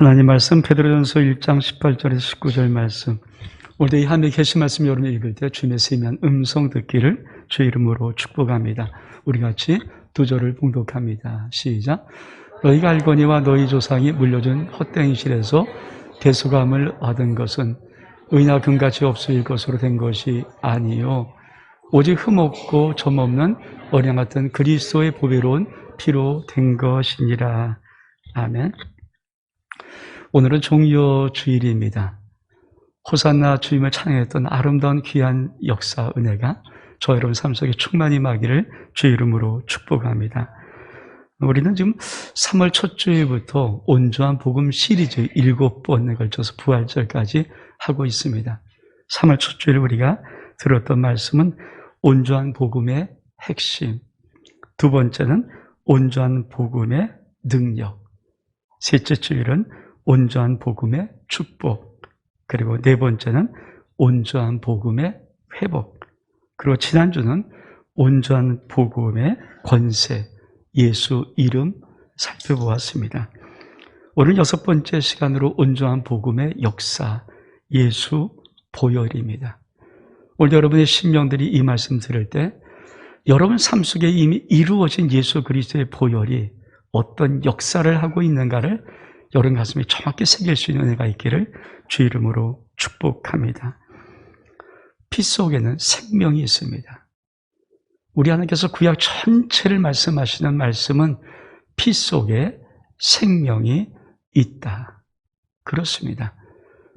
하나님 말씀 베드로전서 1장 18절에서 19절 말씀. 오늘도 이 하늘에 계신 말씀 여러분이 읽을 때 주님의 세미한 음성 듣기를 주의 이름으로 축복합니다. 우리 같이 두 절을 봉독합니다. 시작. 너희가 알거니와 너희 조상이 물려준 헛된 실에서 대속함을 얻은 것은 의나 금같이 없을 것으로 된 것이 아니요 오직 흠없고 점없는 언양 같은 그리스도의 보배로운 피로 된 것이니라. 아멘. 오늘은 종려 주일입니다. 호산나 주님을 찬양했던 아름다운 귀한 역사 은혜가 저 여러분 삶 속에 충만히 임하기를 주의 이름으로 축복합니다. 우리는 지금 3월 첫 주일부터 온전한 복음 시리즈 7번에 걸쳐서 부활절까지 하고 있습니다. 3월 첫 주일 우리가 들었던 말씀은 온전한 복음의 핵심, 두 번째는 온전한 복음의 능력, 셋째 주일은 온전한 복음의 축복, 그리고 네 번째는 온전한 복음의 회복, 그리고 지난주는 온전한 복음의 권세, 예수 이름 살펴보았습니다. 오늘 6번째 시간으로 온전한 복음의 역사, 예수 보혈입니다. 오늘 여러분의 심령들이 이 말씀 들을 때 여러분 삶 속에 이미 이루어진 예수 그리스도의 보혈이 어떤 역사를 하고 있는가를 여러분 가슴에 정확히 새길 수 있는 은혜가 있기를 주의 이름으로 축복합니다. 피 속에는 생명이 있습니다. 우리 하나님께서 구약 전체를 말씀하시는 말씀은 피 속에 생명이 있다. 그렇습니다.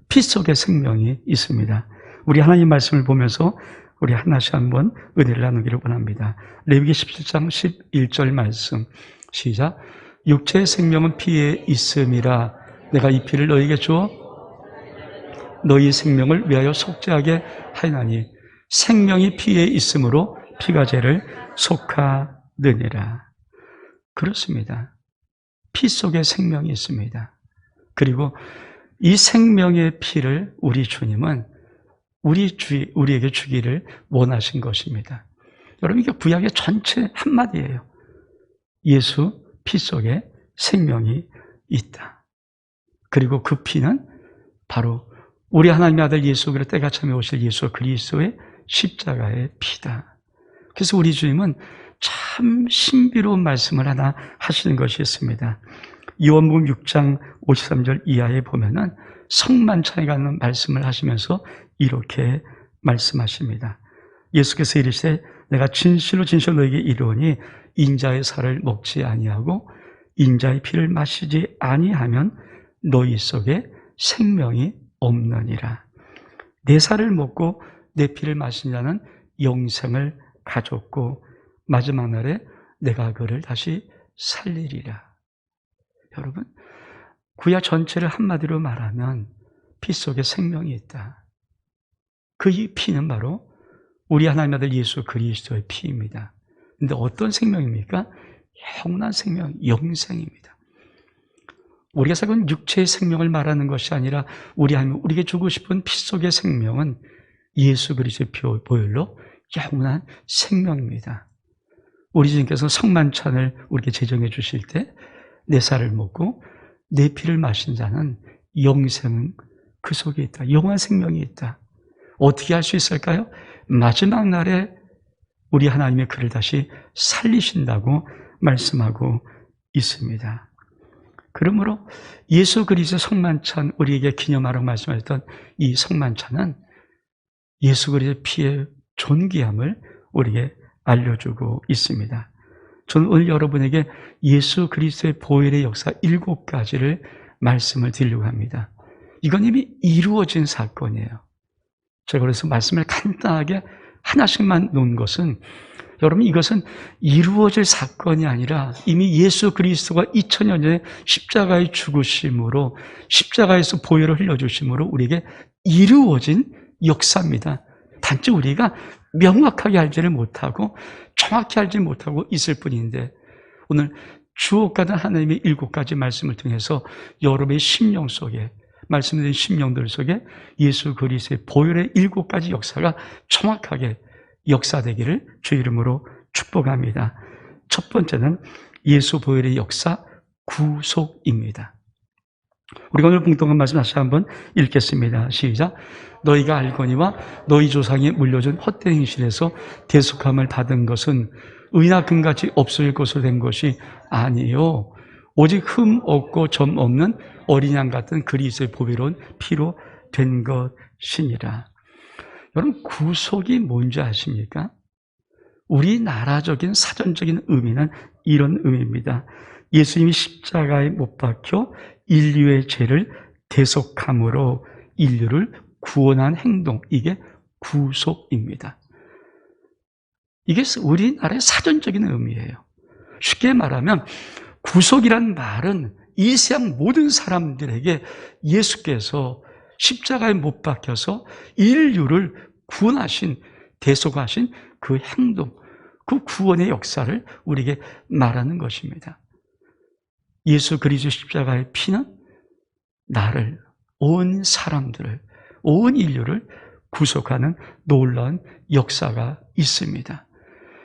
피 속에 생명이 있습니다. 우리 하나님 말씀을 보면서 우리 하나씩 한번 은혜를 나누기를 원합니다. 레위기 17장 11절 말씀 시작. 육체의 생명은 피에 있음이라 내가 이 피를 너희에게 주어 너희 생명을 위하여 속죄하게 하나니 생명이 피에 있으므로 피가 죄를 속하느니라. 그렇습니다. 피 속에 생명이 있습니다. 그리고 이 생명의 피를 우리 주님은 우리에게 주기를 원하신 것입니다. 여러분 이게 구약의 전체 한마디예요. 예수 피 속에 생명이 있다. 그리고 그 피는 바로 우리 하나님의 아들 예수 그리스도 때가 참에 오실 예수 그리스도의 십자가의 피다. 그래서 우리 주님은 참 신비로운 말씀을 하나 하시는 것이 있습니다. 요한복음 6장 53절 이하에 보면은 성만찬에 관한 말씀을 하시면서 이렇게 말씀하십니다. 예수께서 이르시되 내가 진실로 진실로 너에게 이르노니 인자의 살을 먹지 아니하고 인자의 피를 마시지 아니하면 너희 속에 생명이 없느니라. 내 살을 먹고 내 피를 마신 자는 영생을 가졌고 마지막 날에 내가 그를 다시 살리리라. 여러분, 구약 전체를 한마디로 말하면 피 속에 생명이 있다. 그 이 피는 바로 우리 하나님의 아들 예수 그리스도의 피입니다. 그런데 어떤 생명입니까? 영원한 생명, 영생입니다. 우리가 살고 육체의 생명을 말하는 것이 아니라 우리 하나님, 우리에게 주고 싶은 피 속의 생명은 예수 그리스도의 보혈로 영원한 생명입니다. 우리 주님께서 성만찬을 우리에게 제정해 주실 때 내 살을 먹고 내 피를 마신 자는 영생은 그 속에 있다. 영원한 생명이 있다. 어떻게 할 수 있을까요? 마지막 날에 우리 하나님의 그를 다시 살리신다고 말씀하고 있습니다. 그러므로 예수 그리스도 성만찬 우리에게 기념하라고 말씀하셨던 이 성만찬은 예수 그리스도의 피의 존귀함을 우리에게 알려주고 있습니다. 저는 오늘 여러분에게 예수 그리스도의 보혈의 역사 7가지를 말씀을 드리려고 합니다. 이건 이미 이루어진 사건이에요. 제가 그래서 말씀을 간단하게 하나씩만 놓은 것은 여러분 이것은 이루어질 사건이 아니라 이미 예수 그리스도가 2000년 전에 십자가의 죽으심으로 십자가에서 보혈을 흘려주심으로 우리에게 이루어진 역사입니다. 단지 우리가 명확하게 알지를 못하고 정확히 알지 못하고 있을 뿐인데 오늘 주옥같은 하나님의 7가지 말씀을 통해서 여러분의 심령 속에 말씀드린 심령들 속에 예수 그리스도의 보혈의 7가지 역사가 정확하게 역사되기를 주의 이름으로 축복합니다. 첫 번째는 예수 보혈의 역사 구속입니다. 우리가 오늘 봉독한 말씀 다시 한번 읽겠습니다. 시작. 너희가 알거니와 너희 조상이 물려준 헛된 행실에서 대속함을 받은 것은 의나 금같이 없을 것으로 된 것이 아니요 오직 흠 없고 점 없는 어린 양 같은 그리스도의 보배로운 피로 된 것이니라. 여러분, 구속이 뭔지 아십니까? 우리나라적인 사전적인 의미는 이런 의미입니다. 예수님이 십자가에 못 박혀 인류의 죄를 대속함으로 인류를 구원한 행동, 이게 구속입니다. 이게 우리나라의 사전적인 의미예요. 쉽게 말하면 구속이란 말은 이 세상 모든 사람들에게 예수께서 십자가에 못 박혀서 인류를 구원하신, 대속하신 그 행동, 그 구원의 역사를 우리에게 말하는 것입니다. 예수 그리스도 십자가의 피는 나를, 온 사람들을, 온 인류를 구속하는 놀라운 역사가 있습니다.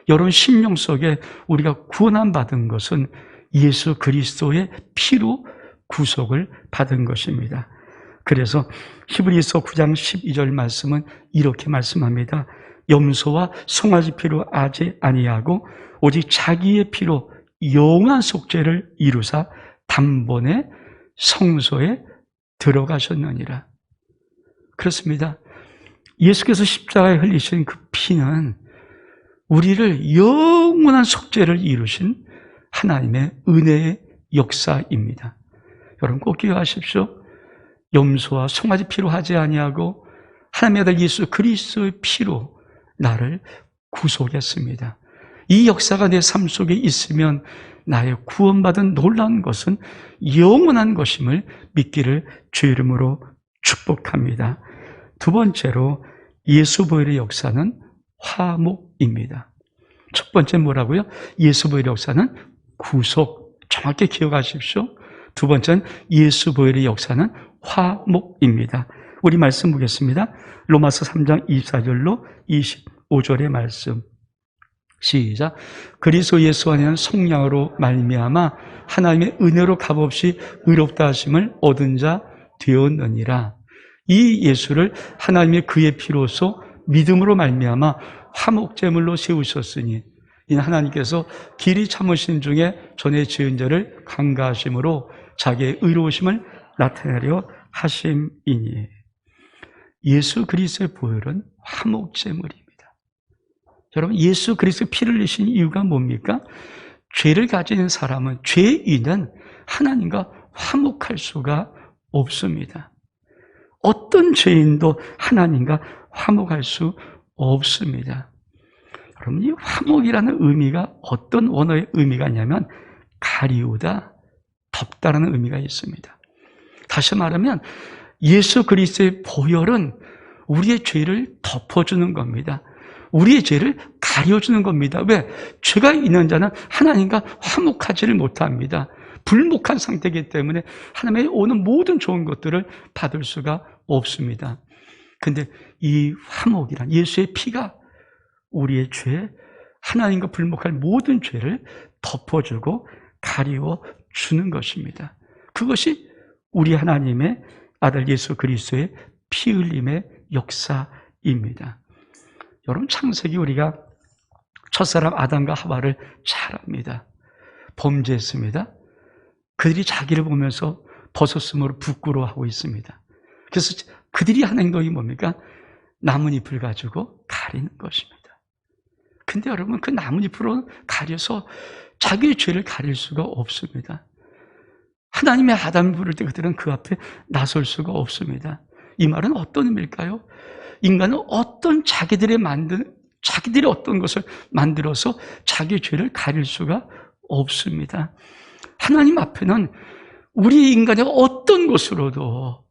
여러분, 심령 속에 우리가 구원함 받은 것은 예수 그리스도의 피로 구속을 받은 것입니다. 그래서 히브리서 9장 12절 말씀은 이렇게 말씀합니다. 염소와 송아지 피로 하지 아니하고 오직 자기의 피로 영원한 속죄를 이루사 단번에 성소에 들어가셨느니라. 그렇습니다. 예수께서 십자가에 흘리신 그 피는 우리를 영원한 속죄를 이루신 하나님의 은혜의 역사입니다. 여러분 꼭 기억하십시오. 염소와 송아지 피로 하지 아니하고 하나님의 아들 예수 그리스도의 피로 나를 구속했습니다. 이 역사가 내 삶 속에 있으면 나의 구원받은 놀라운 것은 영원한 것임을 믿기를 주의 이름으로 축복합니다. 두 번째로 예수 보혈의 역사는 화목입니다. 첫 번째 뭐라고요? 예수 보혈의 역사는 구속. 정확히 기억하십시오. 두 번째는 예수 보혈의 역사는 화목입니다. 우리 말씀 보겠습니다. 로마서 3장 24절로 25절의 말씀. 시작. 그리스도 예수 안에는 속량으로 말미암아 하나님의 은혜로 값없이 의롭다 하심을 얻은 자 되었느니라. 이 예수를 하나님의 그의 피로서 믿음으로 말미암아 화목제물로 세우셨으니 이는 하나님께서 길이 참으신 중에 전에 지은 죄를 간과하심으로 자기의 의로우심을 나타내려 하심이니. 예수 그리스도의 보혈은 화목제물입니다. 여러분, 예수 그리스도의 피를 흘리신 이유가 뭡니까? 죄를 가진 사람은, 죄인은 하나님과 화목할 수가 없습니다. 어떤 죄인도 하나님과 화목할 수 없습니다. 여러분, 이 화목이라는 의미가 어떤 원어의 의미가 있냐면 가리우다, 덮다라는 의미가 있습니다. 다시 말하면 예수 그리스도의 보혈은 우리의 죄를 덮어주는 겁니다. 우리의 죄를 가려주는 겁니다. 왜? 죄가 있는 자는 하나님과 화목하지를 못합니다. 불목한 상태이기 때문에 하나님의 오는 모든 좋은 것들을 받을 수가 없습니다. 근데 이 화목이란 예수의 피가 우리의 죄, 하나님과 불목할 모든 죄를 덮어주고 가리워 주는 것입니다. 그것이 우리 하나님의 아들 예수 그리스도의 피 흘림의 역사입니다. 여러분, 창세기 우리가 첫사람 아담과 하와를 잘 압니다. 범죄했습니다. 그들이 자기를 보면서 벗었음으로 부끄러워하고 있습니다. 그래서 그들이 하는 행동이 뭡니까? 나뭇잎을 가지고 가리는 것입니다. 근데 여러분, 그 나뭇잎으로 가려서 자기의 죄를 가릴 수가 없습니다. 하나님의 아담을 부를 때 그들은 그 앞에 나설 수가 없습니다. 이 말은 어떤 의미일까요? 인간은 어떤 자기들이 어떤 것을 만들어서 자기의 죄를 가릴 수가 없습니다. 하나님 앞에는 우리 인간의 어떤 것으로도,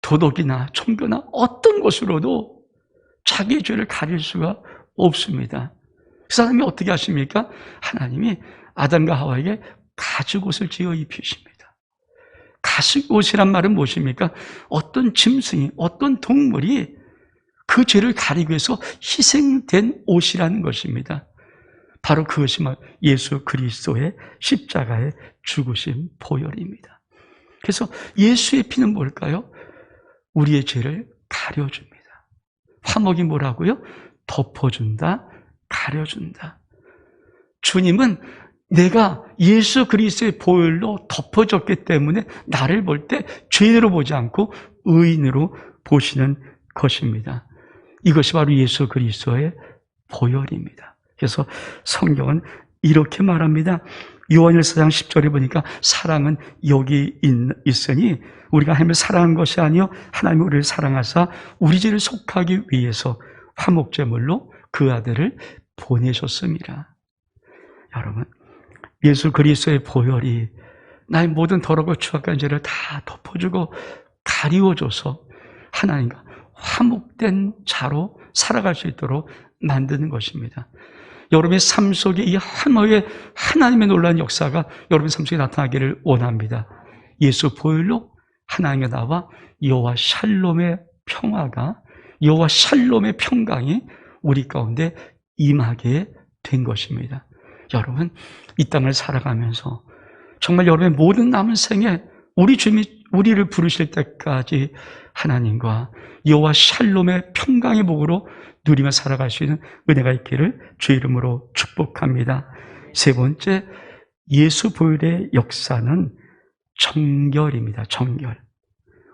도덕이나 종교나 어떤 것으로도 자기의 죄를 가릴 수가 없습니다. 그 사람이 어떻게 하십니까? 하나님이 아담과 하와에게 가죽옷을 지어 입히십니다. 가죽옷이란 말은 무엇입니까? 어떤 짐승이, 어떤 동물이 그 죄를 가리기 위해서 희생된 옷이라는 것입니다. 바로 그것이 예수 그리스도의 십자가의 죽으심 보혈입니다. 그래서 예수의 피는 뭘까요? 우리의 죄를 가려줍니다. 화목이 뭐라고요? 덮어준다, 가려준다. 주님은 내가 예수 그리스도의 보혈로 덮어졌기 때문에 나를 볼 때 죄인으로 보지 않고 의인으로 보시는 것입니다. 이것이 바로 예수 그리스도의 보혈입니다. 그래서 성경은 이렇게 말합니다. 요한일서 4장 10절에 보니까 사랑은 여기 있으니 우리가 하나님을 사랑한 것이 아니요 하나님이 우리를 사랑하사 우리 죄를 속하기 위해서 화목제물로 그 아들을 보내셨습니다. 여러분, 예수 그리스도의 보혈이 나의 모든 더럽고 추악한 죄를 다 덮어주고 가리워줘서 하나님과 화목된 자로 살아갈 수 있도록 만드는 것입니다. 여러분의 삶 속에 이 하나의 하나님의 놀라운 역사가 여러분의 삶 속에 나타나기를 원합니다. 예수 보혈로 하나님의 나와 여호와 샬롬의 평화가, 여호와 샬롬의 평강이 우리 가운데 임하게 된 것입니다. 여러분, 이 땅을 살아가면서 정말 여러분의 모든 남은 생에 우리 주님이 우리를 부르실 때까지 하나님과 여호와 샬롬의 평강의 복으로 누리며 살아갈 수 있는 은혜가 있기를 주의 이름으로 축복합니다. 세 번째, 예수 보혈의 역사는 정결입니다. 정결.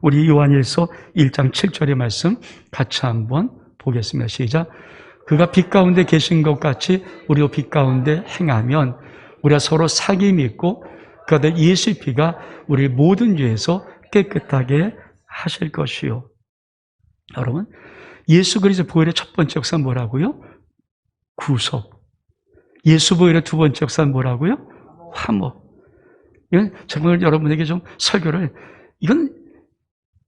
우리 요한일서 1장 7절의 말씀 같이 한번 보겠습니다. 시작. 그가 빛 가운데 계신 것 같이 우리도 빛 가운데 행하면 우리가 서로 사귐이 있고 그 아들 예수의 피가 우리 모든 죄에서 깨끗하게 하실 것이요. 여러분, 예수 그리스도 보혈의 첫 번째 역사는 뭐라고요? 구속. 예수 보혈의 두 번째 역사는 뭐라고요? 화목. 이건 정말 여러분에게 좀 설교를, 이건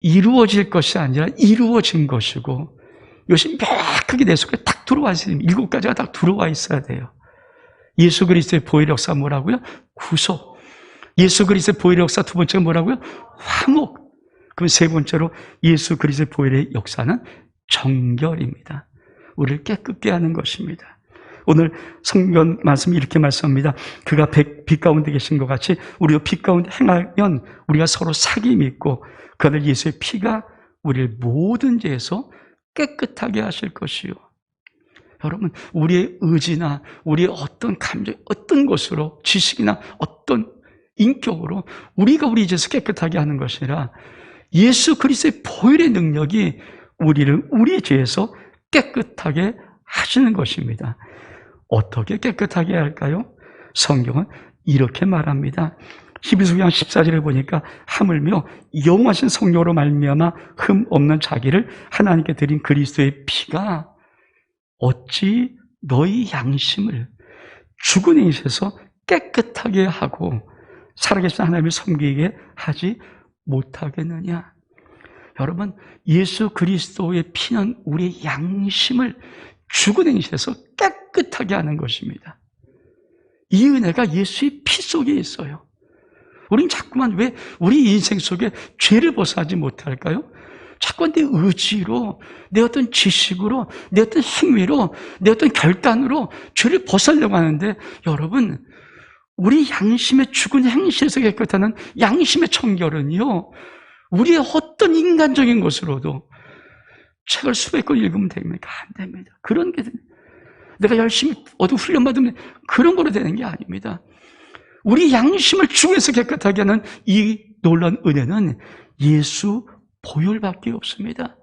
이루어질 것이 아니라 이루어진 것이고 이것이 명확하게 내 속에 딱 들어와 있어요. 7가지가 딱 들어와 있어야 돼요. 예수 그리스도의 보혈의 역사 뭐라고요? 구속. 예수 그리스도의 보혈의 역사 두 번째가 뭐라고요? 화목. 그럼 세 번째로 예수 그리스도의 보혈의 역사는 정결입니다. 우리를 깨끗게 하는 것입니다. 오늘 성경 말씀이 이렇게 말씀합니다. 그가 빛 가운데 계신 것 같이 우리도 빛 가운데 행하면 우리가 서로 사귐이 있고 그 아들 예수의 피가 우리를 모든 죄에서 깨끗하게 하실 것이요. 여러분, 우리의 의지나 우리의 어떤 감정, 어떤 것으로 지식이나 어떤 인격으로 우리가 우리 죄에서 깨끗하게 하는 것이 아니라 예수 그리스도의 보혈의 능력이 우리를 우리 죄에서 깨끗하게 하시는 것입니다. 어떻게 깨끗하게 할까요? 성경은 이렇게 말합니다. 히브리서 9장 14절에 보니까 하물며 영원하신 성령으로 말미암아 흠 없는 자기를 하나님께 드린 그리스도의 피가 어찌 너희 양심을 죽은 행실에서 깨끗하게 하고 살아계신 하나님을 섬기게 하지 못하겠느냐. 여러분, 예수 그리스도의 피는 우리의 양심을 죽은 행실에서 깨끗하게 하는 것입니다. 이 은혜가 예수의 피 속에 있어요. 우린 자꾸만 왜 우리 인생 속에 죄를 벗어나지 못할까요? 자꾸 내 의지로, 내 어떤 지식으로, 내 어떤 행위로, 내 어떤 결단으로 죄를 벗으려고 하는데, 여러분, 우리 양심의 죽은 행실에서 깨끗하는 양심의 청결은요, 우리의 어떤 인간적인 것으로도 책을 수백 권 읽으면 됩니까? 안 됩니다. 그런 게 내가 열심히 어디 훈련받으면 그런 거로 되는 게 아닙니다. 우리 양심을 죽여서 깨끗하게 하는 이 놀라운 은혜는 예수 보혈밖에 없습니다.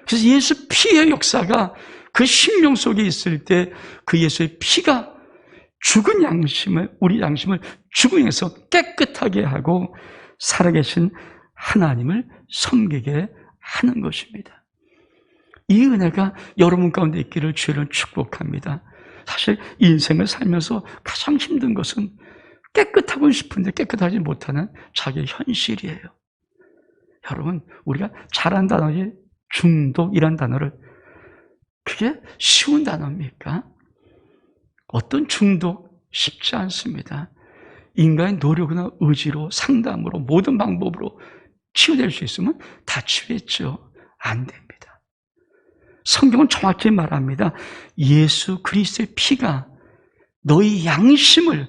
그래서 예수 피의 역사가 그 심령 속에 있을 때 그 예수의 피가 죽은 양심을, 우리 양심을 죽음에서 깨끗하게 하고 살아계신 하나님을 섬기게 하는 것입니다. 이 은혜가 여러분 가운데 있기를 주를 축복합니다. 사실 인생을 살면서 가장 힘든 것은 깨끗하고 싶은데 깨끗하지 못하는 자기의 현실이에요. 여러분, 우리가 잘한 단어이 중독이란 단어를, 그게 쉬운 단어입니까? 어떤 중독 쉽지 않습니다. 인간의 노력이나 의지로, 상담으로, 모든 방법으로 치유될 수 있으면 다 치유했죠. 안 됩니다. 성경은 정확히 말합니다. 예수 그리스도의 피가 너희 양심을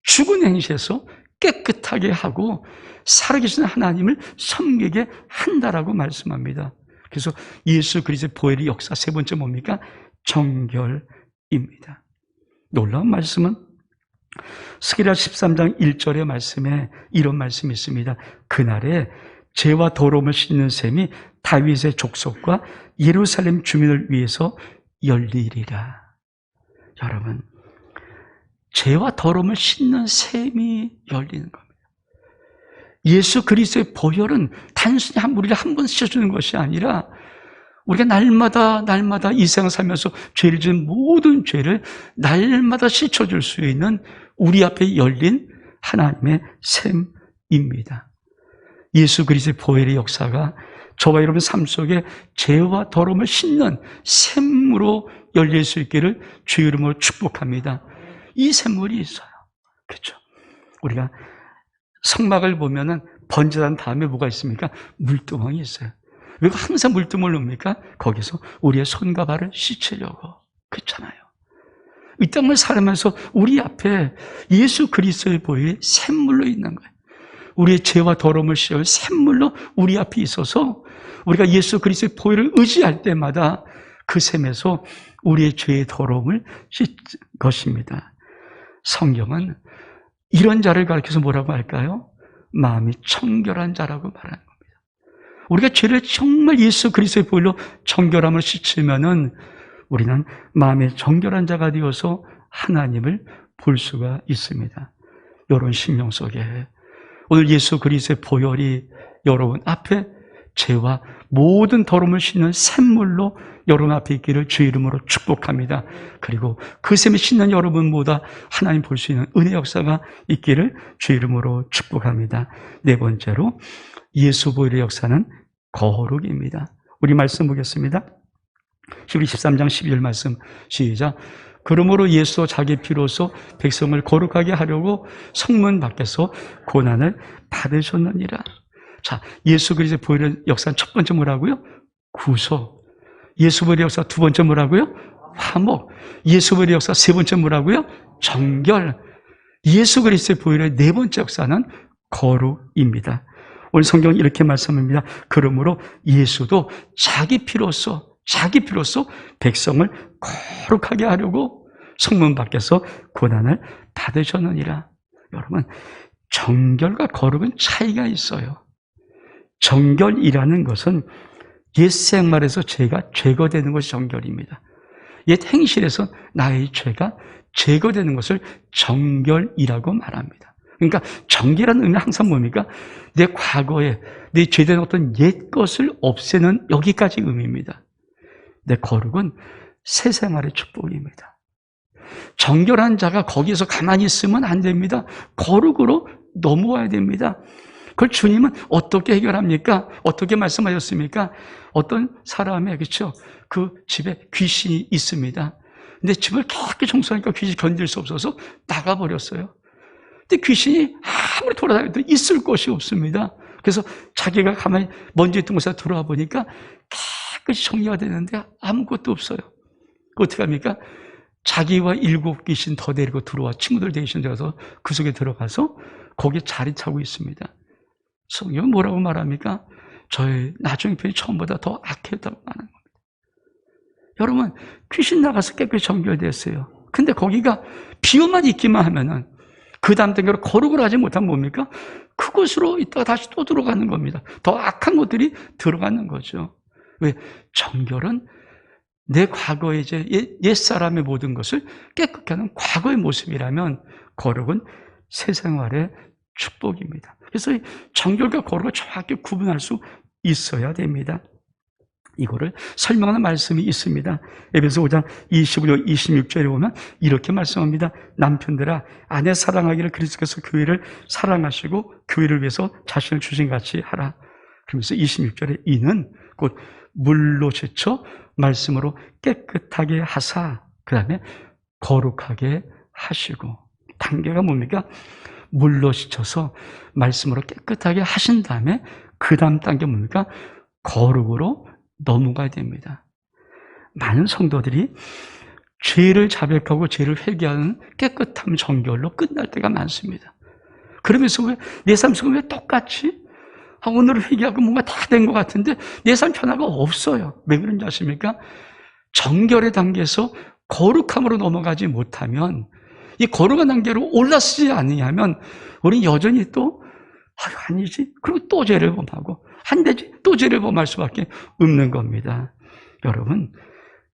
죽은 행실에서 깨끗하게 하고 살아계신 하나님을 섬기게 한다라고 말씀합니다. 그래서 예수 그리스도의 보혈의 역사 세 번째 뭡니까? 정결입니다. 놀라운 말씀은 스가랴 13장 1절의 말씀에 이런 말씀이 있습니다. 그날에 죄와 더러움을 씻는 셈이 다윗의 족속과 예루살렘 주민을 위해서 열리리라. 여러분, 죄와 더러움을 씻는 셈이 열리는 겁니다. 예수 그리스도의 보혈은 단순히 우리를 한 번 씻어주는 것이 아니라 우리가 날마다 이 세상 살면서 죄를 지은 모든 죄를 날마다 씻어줄 수 있는 우리 앞에 열린 하나님의 셈입니다. 예수 그리스도의 보혈의 역사가 저와 여러분 삶 속에 죄와 더러움을 씻는 샘으로 열릴 수 있기를 주의 이름으로 축복합니다. 이 샘물이 있어요. 그렇죠? 우리가 성막을 보면은 번제단 다음에 뭐가 있습니까? 물두멍이 있어요. 왜 항상 물두멍을 놓습니까? 거기서 우리의 손과 발을 씻으려고. 그렇잖아요. 이 땅을 살아면서 우리 앞에 예수 그리스도의 보혈이 샘물로 있는 거예요. 우리의 죄와 더러움을 씻을 샘물로 우리 앞에 있어서 우리가 예수 그리스도의 보혈을 의지할 때마다 그 샘에서 우리의 죄의 더러움을 씻을 것입니다. 성경은 이런 자를 가리켜서 뭐라고 할까요? 마음이 청결한 자라고 말하는 겁니다. 우리가 죄를 정말 예수 그리스도의 보혈로 정결함을 씻으면은 우리는 마음의 정결한 자가 되어서 하나님을 볼 수가 있습니다. 이런 심령 속에 오늘 예수 그리스도의 보혈이 여러분 앞에 죄와 모든 더러움을 씻는 샘물로 여러분 앞에 있기를 주의 이름으로 축복합니다. 그리고 그 샘에 씻는 여러분보다 하나님 볼 수 있는 은혜 역사가 있기를 주의 이름으로 축복합니다. 네 번째로 예수 보혈의 역사는 거룩입니다. 우리 말씀 보겠습니다. 히브리 13장 12절 말씀 시작. 그러므로 예수 자기 피로서 백성을 거룩하게 하려고 성문 밖에서 고난을 받으셨느니라. 자, 예수 그리스도의 보혈의 역사는 첫 번째 뭐라고요? 구속. 예수 보혈의 역사 두 번째 뭐라고요? 화목. 예수 보혈의 역사 세 번째 뭐라고요? 정결. 예수 그리스도의 보혈의 네 번째 역사는 거룩입니다. 오늘 성경은 이렇게 말씀합니다. 그러므로 예수도 자기 피로서 백성을 거룩하게 하려고 성문 밖에서 고난을 받으셨느니라. 여러분, 정결과 거룩은 차이가 있어요. 정결이라는 것은 옛 생활에서 죄가 제거되는 것이 정결입니다. 옛 행실에서 나의 죄가 제거되는 것을 정결이라고 말합니다. 그러니까 정결이라는 의미는 항상 뭡니까? 내 과거에 내 죄된 어떤 옛 것을 없애는 여기까지 의미입니다. 내 거룩은 새 생활의 축복입니다. 정결한 자가 거기서 가만히 있으면 안 됩니다. 거룩으로 넘어와야 됩니다. 그걸 주님은 어떻게 해결합니까? 어떻게 말씀하셨습니까? 어떤 사람의, 그렇죠? 그 집에 귀신이 있습니다. 근데 집을 그렇게 청소하니까 귀신이 견딜 수 없어서 나가버렸어요. 근데 귀신이 아무리 돌아다녀도 있을 곳이 없습니다. 그래서 자기가 가만히 먼지 있던 곳에 들어와 보니까 깨끗이 정리가 되는데 아무것도 없어요. 어떻게 합니까? 자기와 7 귀신 더 데리고 들어와 친구들 대신 들어가서 그 속에 들어가서 거기에 자리 차고 있습니다. 성경은 뭐라고 말합니까? 저의 나중에 편이 처음보다 더 악했다고 말하는 겁니다. 여러분, 귀신 나가서 깨끗이 정결됐어요. 근데 거기가 비유만 있기만 하면은 그 다음 단계로 거룩을 하지 못하면 뭡니까? 그곳으로 있다가 다시 또 들어가는 겁니다. 더 악한 것들이 들어가는 거죠. 왜? 정결은 내 과거의 이제 옛사람의 모든 것을 깨끗게 하는 과거의 모습이라면 거룩은 새 생활의 축복입니다. 그래서 정결과 거룩을 정확히 구분할 수 있어야 됩니다. 이거를 설명하는 말씀이 있습니다. 에베소 5장 25절 26절에 보면 이렇게 말씀합니다. 남편들아 아내 사랑하기를 그리스도께서 교회를 사랑하시고 교회를 위해서 자신을 주신 같이 하라. 그러면서 26절에 이는 곧 물로 씻어 말씀으로 깨끗하게 하사 그 다음에 거룩하게 하시고 단계가 뭡니까? 물로 씻어서 말씀으로 깨끗하게 하신 다음에 그 다음 단계 뭡니까? 거룩으로 넘어가야 됩니다. 많은 성도들이 죄를 자백하고 죄를 회개하는 깨끗함 정결로 끝날 때가 많습니다. 그러면서 왜 내 삶 속에 왜 똑같이 오늘 회개하고 뭔가 다 된 것 같은데 내 삶 변화가 없어요. 왜 그런지 아십니까? 정결의 단계에서 거룩함으로 넘어가지 못하면, 이 거룩한 단계로 올라서지 않느냐면 우리는 여전히 또 아니지, 그리고 또 죄를 범하고 안 되지, 또 죄를 범할 수밖에 없는 겁니다. 여러분,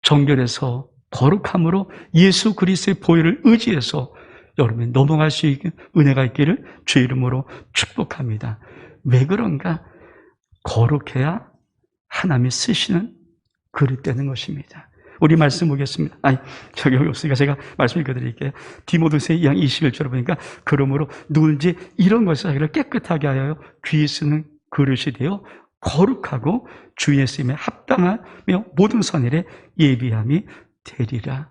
정결에서 거룩함으로 예수 그리스도의 보혈을 의지해서 여러분이 넘어갈 수 있는 은혜가 있기를 주의 이름으로 축복합니다. 왜 그런가? 거룩해야 하나님이 쓰시는 그릇 되는 것입니다. 우리 말씀 보겠습니다. 저기 없으니까 제가 말씀 읽어드릴게요. 디모데후서 2장 21절을 보니까 그러므로 누군지 이런 것을 자기를 깨끗하게 하여 귀에 쓰는 그릇이 되어 거룩하고 주 예수님에 합당하며 모든 선일에 예비함이 되리라.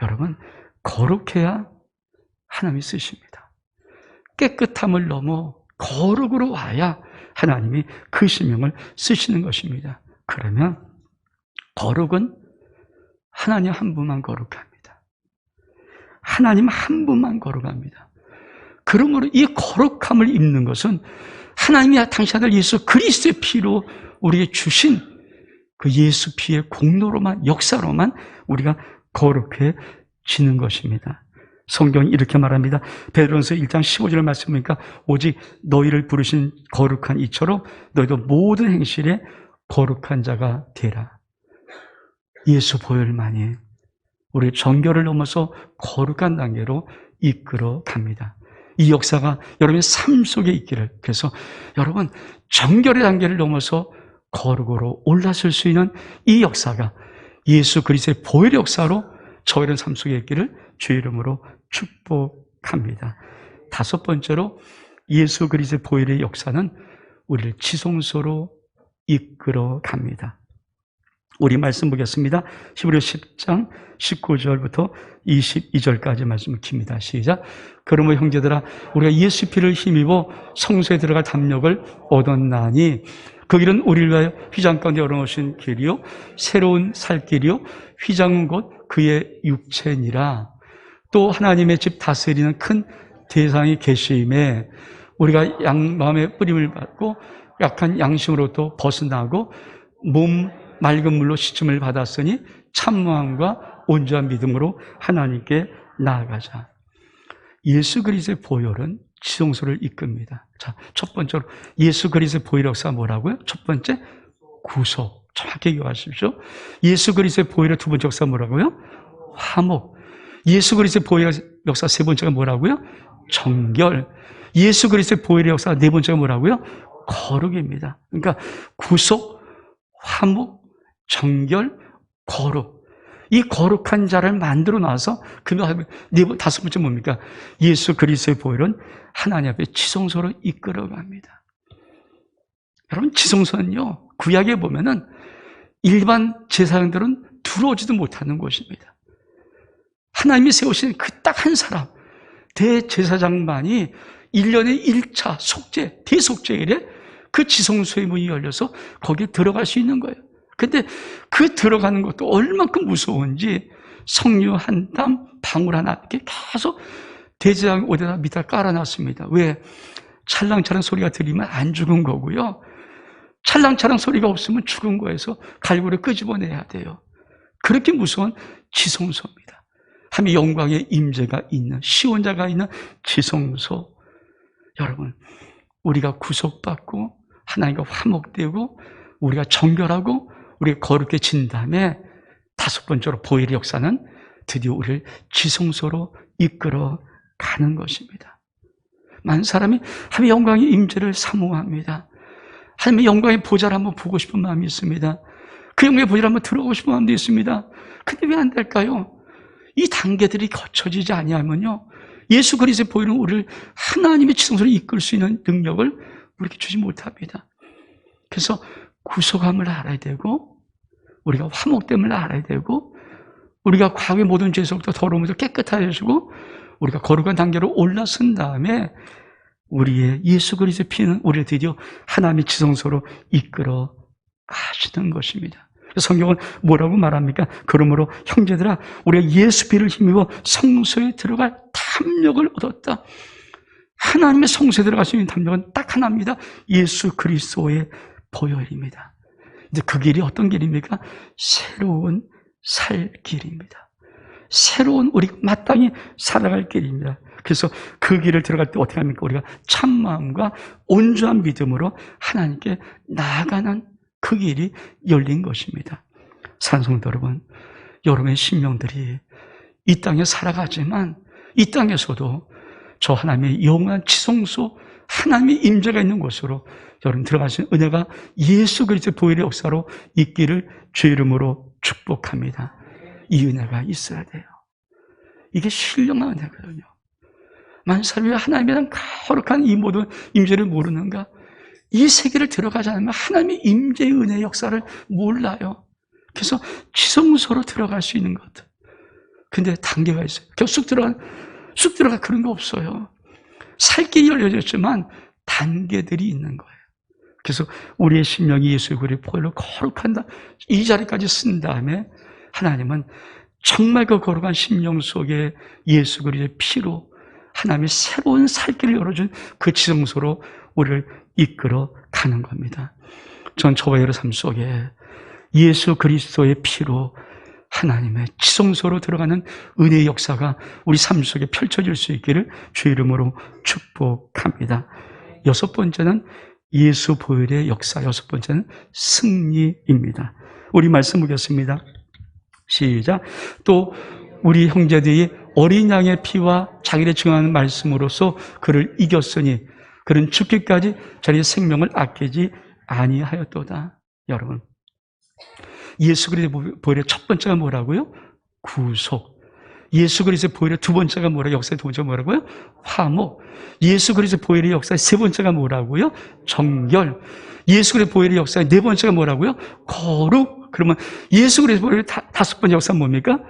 여러분, 거룩해야 하나님이 쓰십니다. 깨끗함을 넘어 거룩으로 와야 하나님이 그 심령을 쓰시는 것입니다. 그러면 거룩은 하나님 한 분만 거룩합니다. 하나님 한 분만 거룩합니다. 그러므로 이 거룩함을 입는 것은 하나님이 당신 아들 예수 그리스도의 피로 우리에게 주신 그 예수 피의 공로로만, 역사로만 우리가 거룩해지는 것입니다. 성경이 이렇게 말합니다. 베드로전서 1장 15절 말씀 보니까 오직 너희를 부르신 거룩한 이처럼 너희도 모든 행실에 거룩한 자가 되라. 예수 보혈만이 우리 정결을 넘어서 거룩한 단계로 이끌어 갑니다. 이 역사가 여러분의 삶 속에 있기를, 그래서 여러분 정결의 단계를 넘어서 거룩으로 올라설 수 있는 이 역사가 예수 그리스도의 보혈의 역사로 저희의 삶 속에 있기를 주의 이름으로 축복합니다. 다섯 번째로 예수 그리스도의 보혈의 역사는 우리를 지성소로 이끌어 갑니다. 우리 말씀 보겠습니다. 히브리서 10장 19절부터 22절까지 말씀을 깁니다. 시작. 그러므로 형제들아 우리가 예수 피를 힘입어 성소에 들어갈 담력을 얻었나니 그 길은 우리를 위하여 휘장 가운데 열어놓으신 길이요 새로운 살 길이요 휘장은 곧 그의 육체니라. 또 하나님의 집 다스리는 큰 대상이 계심에 우리가 마음의 뿌림을 받고 약한 양심으로부터 벗어나고 몸 맑은 물로 씻음을 받았으니 참무함과 온전한 믿음으로 하나님께 나아가자. 예수 그리스도의 보혈은 지성소를 이끕니다. 자, 첫 번째로 예수 그리스도의 보혈 역사가 뭐라고요? 첫 번째, 구속. 정확히 기억하십시오. 예수 그리스도의 보혈의 두 번째 역사가 뭐라고요? 화목. 예수 그리스도의 보혈 역사 세 번째가 뭐라고요? 정결. 예수 그리스도의 보혈의 역사 네 번째가 뭐라고요? 거룩입니다. 그러니까 구속, 화목, 정결, 거룩. 이 거룩한 자를 만들어 놔서 다섯 번째 뭡니까? 예수 그리스도의 보혈은 하나님 앞에 지성소로 이끌어갑니다. 여러분, 지성소는요, 구약에 보면은 일반 제사장들은 들어오지도 못하는 곳입니다. 하나님이 세우신 그 딱 한 사람, 대제사장만이 1년에 1차 속죄, 대속죄일에 그 지성소의 문이 열려서 거기에 들어갈 수 있는 거예요. 근데 그 들어가는 것도 얼만큼 무서운지 석류 한 땀, 방울 하나 이렇게 계속 대제사장 옷에다 밑에 깔아놨습니다. 왜? 찰랑찰랑 소리가 들리면 안 죽은 거고요. 찰랑찰랑 소리가 없으면 죽은 거에서 갈고리를 끄집어내야 돼요. 그렇게 무서운 지성소입니다. 하나님의 영광의 임재가 있는, 시온자가 있는 지성소. 여러분, 우리가 구속받고 하나님과 화목되고 우리가 정결하고 우리가 거룩해진 다음에 다섯 번째로 보혈의 역사는 드디어 우리를 지성소로 이끌어 가는 것입니다. 많은 사람이 하나님의 영광의 임재를 사모합니다. 하나님의 영광의 보좌를 한번 보고 싶은 마음이 있습니다. 그 영광의 보좌를 한번 들어보고 싶은 마음도 있습니다. 근데 왜 안 될까요? 이 단계들이 거쳐지지 아니하면요, 예수 그리스도의 보혈은 우리를 하나님의 지성소로 이끌 수 있는 능력을 우리에게 주지 못합니다. 그래서 구속함을 알아야 되고 우리가 화목됨을 알아야 되고 우리가 과거의 모든 죄에서부터 더러움에서 깨끗하게 해주고 우리가 거룩한 단계로 올라선 다음에 우리의 예수 그리스도의 피는 우리를 드디어 하나님의 지성소로 이끌어 가시는 것입니다. 성경은 뭐라고 말합니까? 그러므로 형제들아 우리가 예수 피를 힘입어 성소에 들어갈 담력을 얻었다. 하나님의 성소에 들어갈 수 있는 담력은 딱 하나입니다. 예수 그리스도의 보혈입니다. 이제 그 길이 어떤 길입니까? 새로운 살 길입니다. 새로운 우리가 마땅히 살아갈 길입니다. 그래서 그 길을 들어갈 때 어떻게 합니까? 우리가 참마음과 온전한 믿음으로 하나님께 나아가는 그 길이 열린 것입니다. 산성도 여러분, 여러분의 심령들이 이 땅에 살아가지만 이 땅에서도 저 하나님의 영원한 지성소, 하나님의 임재가 있는 곳으로 여러분 들어가신 은혜가 예수 그리스도의 보혈의 역사로 있기를 주의 이름으로 축복합니다. 이 은혜가 있어야 돼요. 이게 신령한 은혜거든요. 많은 사람이 하나님에 대한 거룩한 이 모든 임재를 모르는가? 이 세계를 들어가지 않으면 하나님의 임재의 은혜의 역사를 몰라요. 그래서 지성소로 들어갈 수 있는 것들. 근데 단계가 있어요. 그냥 쑥 들어가 그런 거 없어요. 살 길이 열려졌지만 단계들이 있는 거예요. 그래서 우리의 심령이 예수의 그리스도의 보혈로 거룩한다. 이 자리까지 쓴 다음에 하나님은 정말 그 거룩한 심령 속에 예수 그리스도의 피로 하나님의 새로운 살 길을 열어준 그 지성소로 우리를 이끌어 가는 겁니다. 전 저와 여러분의 삶 속에 예수 그리스도의 피로 하나님의 지성소로 들어가는 은혜의 역사가 우리 삶 속에 펼쳐질 수 있기를 주의 이름으로 축복합니다. 여섯 번째는 예수 보혈의 역사, 여섯 번째는 승리입니다. 우리 말씀 보겠습니다. 시작. 또 우리 형제들이 어린 양의 피와 자기를 증언하는 말씀으로써 그를 이겼으니 그는 죽기까지 자기의 생명을 아끼지 아니하였도다. 여러분, 예수 그리스도의 보혈의 첫 번째가 뭐라고요? 구속. 예수 그리스도의 보혈의 두 번째가 뭐라고요? 역사의 두 번째가 뭐라고요? 화목. 예수 그리스도의 보혈의 역사의 세 번째가 뭐라고요? 정결. 예수 그리스도의 보혈의 역사의 네 번째가 뭐라고요? 거룩. 그러면 예수 그리스도의 보혈의 다섯 번째 역사는 뭡니까?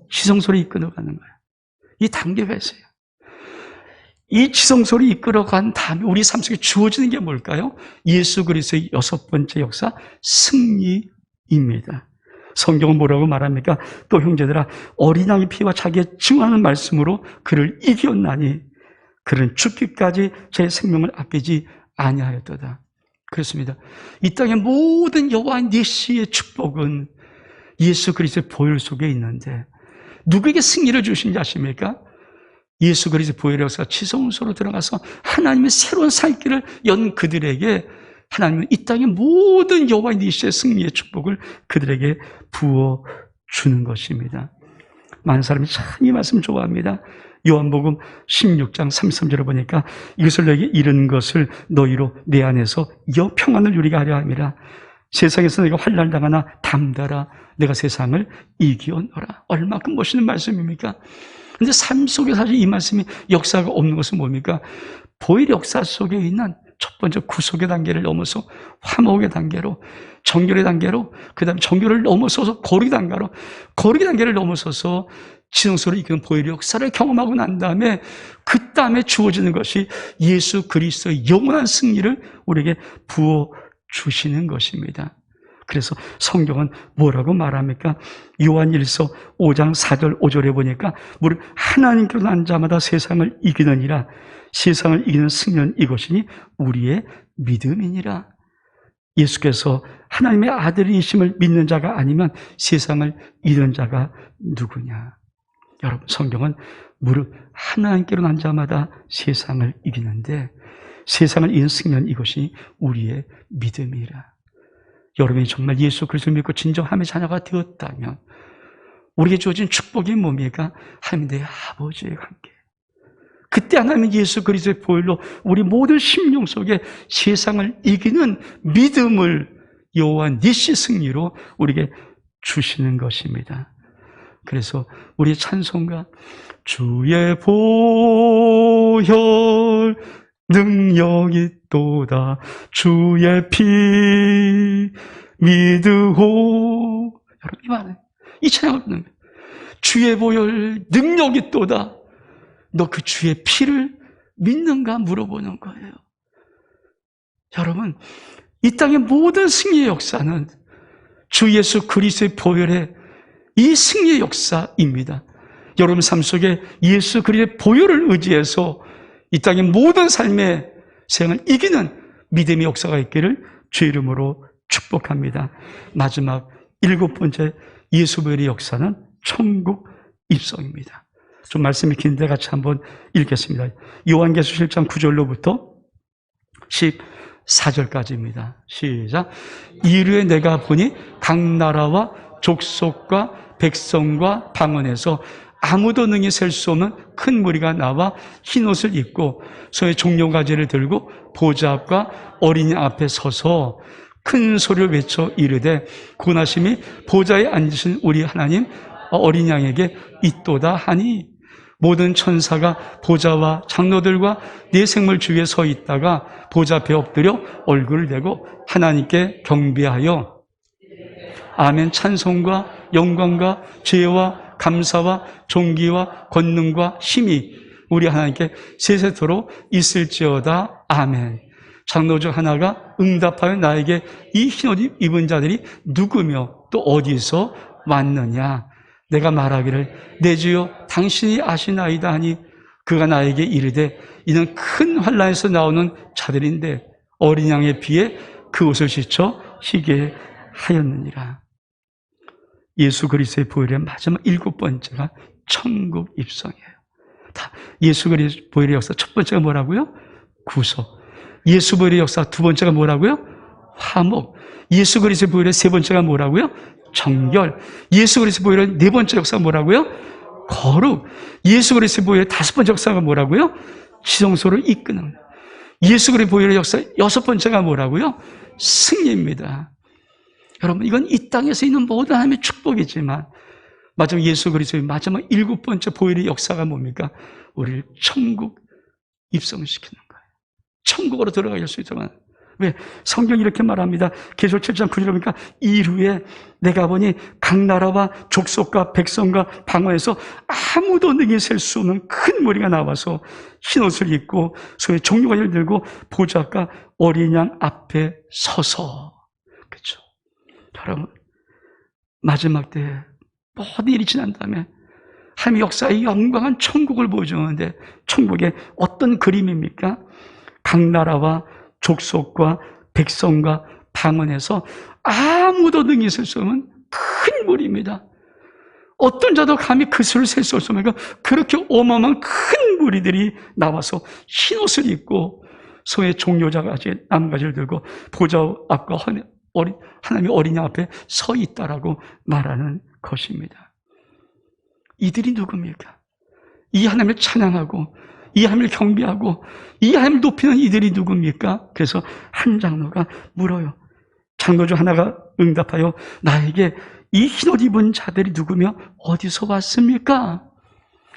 지성소로 이끌어가는 거예요. 이 단계가 있어요. 이 지성소로 이끌어간 다음에 우리 삶 속에 주어지는 게 뭘까요? 예수 그리스도의 여섯 번째 역사, 승리입니다. 성경은 뭐라고 말합니까? 또 형제들아, 어린 양의 피와 자기의 증언하는 말씀으로 그를 이겼나니 그는 죽기까지 제 생명을 아끼지 아니하였도다. 그렇습니다. 이 땅의 모든 여호와 니시의 축복은 예수 그리스도의 보혈 속에 있는데 누구에게 승리를 주신지 아십니까? 예수 그리스도의 보혈의 역사가 지성소로 들어가서 하나님의 새로운 살 길을 연 그들에게 하나님은 이 땅의 모든 여호와 니시의 승리의 축복을 그들에게 부어주는 것입니다. 많은 사람이 참 이 말씀 좋아합니다. 요한복음 16장 33절을 보니까 이것을 너에게 이른 것을 너희로 내 안에서 평안을 누리게 하려 함이라. 세상에서 내가 환난을 당하나 담대라. 내가 세상을 이기었노라. 얼마큼 멋있는 말씀입니까? 근데 삶 속에 사실 이 말씀이 역사가 없는 것은 뭡니까? 보혈 역사 속에 있는 첫 번째 구속의 단계를 넘어서 화목의 단계로, 정결의 단계로, 그 다음에 정결을 넘어서서 거룩의 단계로, 거룩의 단계를 넘어서서 지성소로 이끄는 보혈의 역사를 경험하고 난 다음에 그 다음에 주어지는 것이 예수 그리스도의 영원한 승리를 우리에게 부어주시는 것입니다. 그래서 성경은 뭐라고 말합니까? 요한일서 5장 4절 5절에 보니까 무릇 하나님께로 난 자마다 세상을 이기느니라. 세상을 이기는 승리는 이것이니 우리의 믿음이니라. 예수께서 하나님의 아들이심을 믿는 자가 아니면 세상을 이기는 자가 누구냐? 여러분, 성경은 무릇 하나님께로 난 자마다 세상을 이기는데 세상을 이기는 승리는 이것이 우리의 믿음이라. 여러분이 정말 예수 그리스도를 믿고 진정함의 자녀가 되었다면 우리에게 주어진 축복이 뭡니까? 하나님 내 아버지의 관계. 그때 하나님은 예수 그리스도의 보혈로 우리 모든 심령 속에 세상을 이기는 믿음을 여호와 니시 승리로 우리에게 주시는 것입니다. 그래서 우리의 찬송가 주의 보혈 능력이 또다 주의 피 믿으오. 여러분 이 말은 이 찬양을 듣는 거예요. 주의 보혈 능력이 또다. 너 그 주의 피를 믿는가 물어보는 거예요. 여러분, 이 땅의 모든 승리의 역사는 주 예수 그리스도의 보혈의 이 승리의 역사입니다. 여러분 삶 속에 예수 그리스도의 보혈을 의지해서 이 땅의 모든 삶의 생을 이기는 믿음의 역사가 있기를 주의 이름으로 축복합니다. 마지막 7번째 예수 보혈의 역사는 천국 입성입니다. 좀 말씀이 긴데 같이 한번 읽겠습니다. 요한계시록 7장 9절로부터 14절까지입니다. 시작. 이르에 내가 보니 각 나라와 족속과 백성과 방언에서 아무도 능히 셀 수 없는 큰 무리가 나와 흰옷을 입고 손에 종려가지를 들고 보좌 앞과 어린이 앞에 서서 큰 소리를 외쳐 이르되 고나심이 보좌에 앉으신 우리 하나님 어린 양에게 있도다 하니 모든 천사가 보좌와 장로들과 네 생물 주위에 서 있다가 보좌 앞에 엎드려 얼굴을 대고 하나님께 경배하여 아멘 찬송과 영광과 죄와 감사와 존귀와 권능과 힘이 우리 하나님께 세세토록 있을지어다. 아멘. 장로 중 하나가 응답하여 나에게 이 흰옷 입은 자들이 누구며 또 어디서 왔느냐. 내가 말하기를 내 주여 당신이 아시나이다 하니 그가 나에게 이르되 이는 큰 환난에서 나오는 자들인데 어린 양의 피에 그 옷을 씻어 희게 하였느니라. 예수 그리스도의 보혈의 마지막 7번째가 천국 입성이에요. 예수 그리스도의 보혈의 역사 첫 번째가 뭐라고요? 구속. 예수 보혈의 역사 두 번째가 뭐라고요? 화목. 예수 그리스도의 보혈의 세 번째가 뭐라고요? 정결. 예수 그리스도의 보혈의 네 번째 역사가 뭐라고요? 거룩. 예수 그리스도의 보혈의 다섯 번째 역사가 뭐라고요? 지성소를 이끄는. 예수 그리스도의 보혈의 역사 여섯 번째가 뭐라고요? 승리입니다. 여러분, 이건 이 땅에서 있는 모든 하나님의 축복이지만 마지막 예수 그리스도의 마지막 7번째 보혈의 역사가 뭡니까? 우리를 천국 입성시키는 거예요. 천국으로 들어갈 수 있지만 왜? 성경이 이렇게 말합니다. 계시록 7장 9절에 보니까 이후에 내가 보니 각 나라와 족속과 백성과 방언에서 아무도 능히 셀 수 없는 큰 무리가 나와서 흰옷을 입고 손에 종려가지를 들고 보좌 앞과 어린 양 앞에 서서. 그렇죠? 여러분, 마지막 때에 모든 일이 지난 다음에 하나님의 역사의 영광한 천국을 보여주는데 천국의 어떤 그림입니까? 각 나라와 족속과 백성과 방언에서 아무도 능히 셀 수 없는 큰 무리입니다. 어떤 자도 감히 그 수를 셀 수 없습니까? 그렇게 어마어마한 큰 무리들이 나와서 흰옷을 입고 손에 종려자가지 나무가지를 들고 보좌 앞과 하나님의 어린 양 앞에 서 있다라고 말하는 것입니다. 이들이 누굽니까? 이 하나님을 찬양하고 이 하나님을 경배하고 이 하나님을 높이는 이들이 누굽니까? 그래서 한 장로가 물어요. 장로 중 하나가 응답하여 나에게 이 흰옷 입은 자들이 누구며 어디서 왔습니까?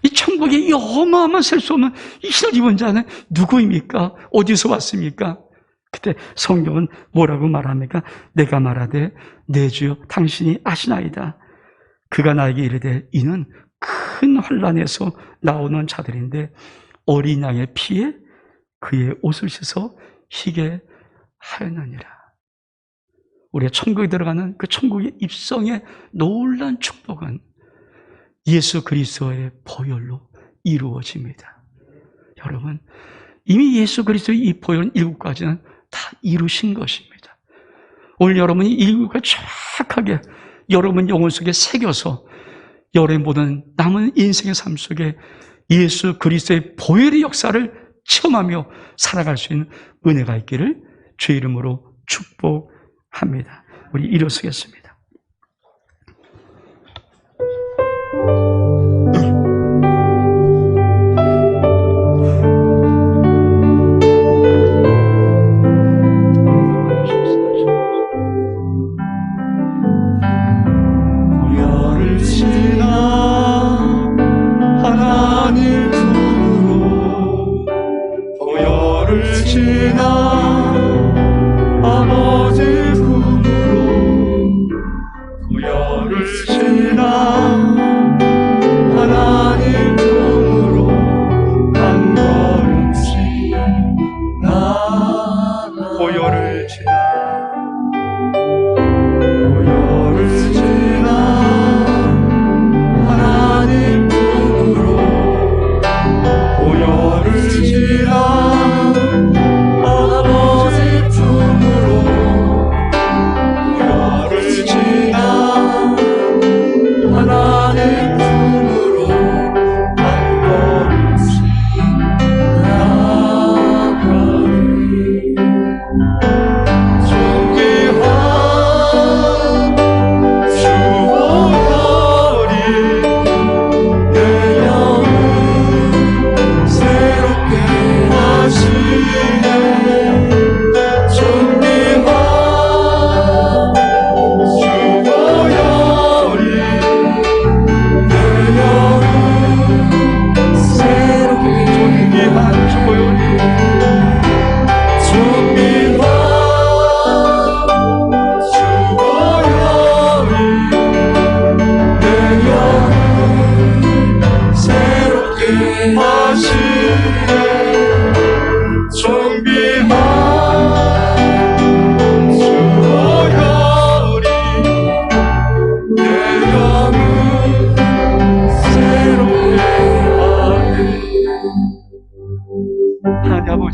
이 천국에 이 어마어마한 셀 수 없는 이 흰옷 입은 자는 누구입니까? 어디서 왔습니까? 그때 성경은 뭐라고 말합니까? 내가 말하되 내 주여 당신이 아시나이다. 그가 나에게 이르되 이는 큰 환난에서 나오는 자들인데 어린 양의 피에 그의 옷을 씻어 희게 하였느니라. 우리가 천국에 들어가는 그 천국의 입성의 놀라운 축복은 예수 그리스도의 보혈로 이루어집니다. 여러분, 이미 예수 그리스도의 이 보혈은 7가지는 다 이루신 것입니다. 오늘 여러분이 이 7가지 정확하게 여러분 영혼 속에 새겨서 여러분의 모든 남은 인생의 삶 속에 예수 그리스도의 보혈의 역사를 체험하며 살아갈 수 있는 은혜가 있기를 주의 이름으로 축복합니다. 우리 일어서겠습니다. 지나 아버지 품으로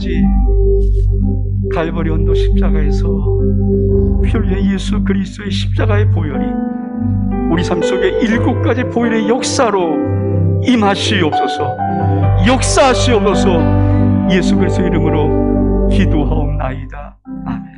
아버지, 갈보리 언도 십자가에서 피 흘린 예수 그리스도의 십자가의 보혈이 우리 삶 속에 7가지 보혈의 역사로 임하시옵소서. 역사하시옵소서. 예수 그리스도 이름으로 기도하옵나이다. 아멘.